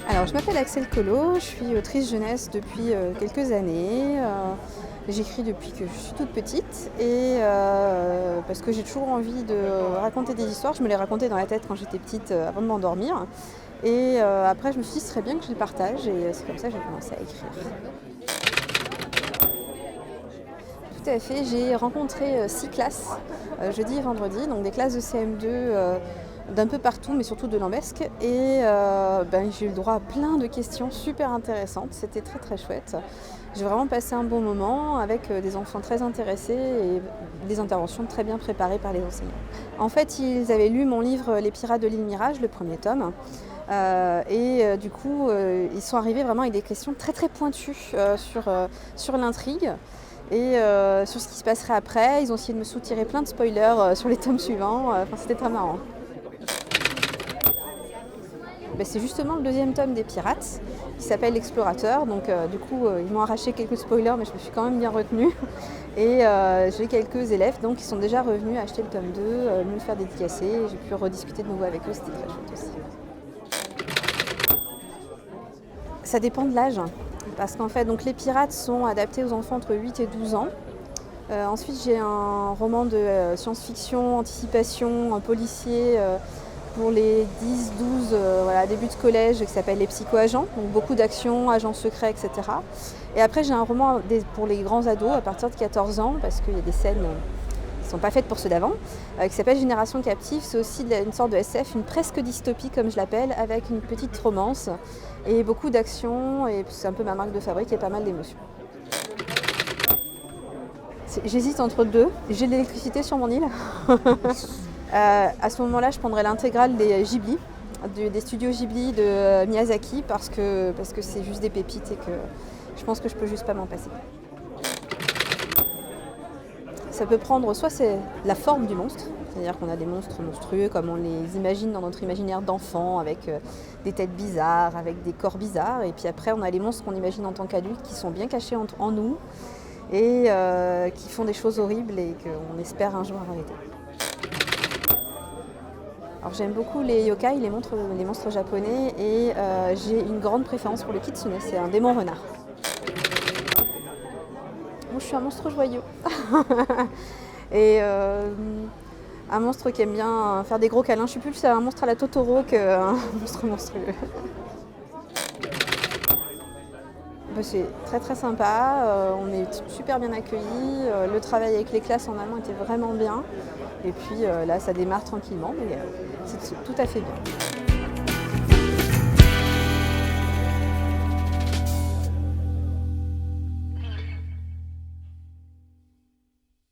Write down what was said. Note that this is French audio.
Alors, je m'appelle Axel Collot, je suis autrice jeunesse depuis quelques années. J'écris depuis que je suis toute petite et parce que j'ai toujours envie de raconter des histoires. Je me les racontais dans la tête quand j'étais petite avant de m'endormir. Et après, je me suis dit, ce serait bien que je les partage et c'est comme ça que j'ai commencé à écrire. Tout à fait, j'ai rencontré 6 classes jeudi et vendredi, donc des classes de CM2 d'un peu partout, mais surtout de Lambesc. Et j'ai eu le droit à plein de questions super intéressantes, c'était très très chouette. J'ai vraiment passé un bon moment avec des enfants très intéressés et des interventions très bien préparées par les enseignants. En fait, ils avaient lu mon livre Les Pirates de l'île Mirage, le premier tome. Du coup, ils sont arrivés vraiment avec des questions très très pointues sur l'intrigue et sur ce qui se passerait après. Ils ont essayé de me soutirer plein de spoilers sur les tomes suivants. C'était très marrant. C'est justement le deuxième tome des Pirates qui s'appelle L'Explorateur. Donc du coup, ils m'ont arraché quelques spoilers, mais je me suis quand même bien retenue. Et j'ai quelques élèves qui sont déjà revenus acheter le tome 2, me le faire dédicacer. J'ai pu rediscuter de nouveau avec eux, c'était très chouette aussi. Ça dépend de l'âge, parce qu'en fait, donc, les Pirates sont adaptés aux enfants entre 8 et 12 ans. Ensuite, j'ai un roman de science-fiction, anticipation, un policier pour les 10-12 début de collège qui s'appelle Les Psycho-Agents, donc beaucoup d'action, agents secrets, etc. Et après, j'ai un roman pour les grands ados à partir de 14 ans, parce qu'il y a des scènes qui ne sont pas faites pour ceux d'avant, qui s'appelle Génération Captive. C'est aussi une sorte de SF, une presque dystopie comme je l'appelle, avec une petite romance et beaucoup d'action, et c'est un peu ma marque de fabrique et pas mal d'émotions. J'hésite entre deux. J'ai de l'électricité sur mon île. À ce moment-là, je prendrais l'intégrale des Ghibli, des studios Ghibli de Miyazaki, parce que c'est juste des pépites et que je pense que je peux juste pas m'en passer. Ça peut prendre, soit c'est la forme du monstre, c'est-à-dire qu'on a des monstres monstrueux comme on les imagine dans notre imaginaire d'enfant, avec des têtes bizarres, avec des corps bizarres, et puis après on a les monstres qu'on imagine en tant qu'adultes qui sont bien cachés en nous et qui font des choses horribles et qu'on espère un jour arrêter. Alors j'aime beaucoup les yokai, les monstres japonais, et j'ai une grande préférence pour le kitsune, c'est un démon renard. Moi je suis un monstre joyeux. Et un monstre qui aime bien faire des gros câlins. Je suis plus un monstre à la Totoro qu'un monstre monstrueux. C'est très très sympa, on est super bien accueillis, le travail avec les classes en allemand était vraiment bien. Et puis là ça démarre tranquillement, mais c'est tout à fait bien.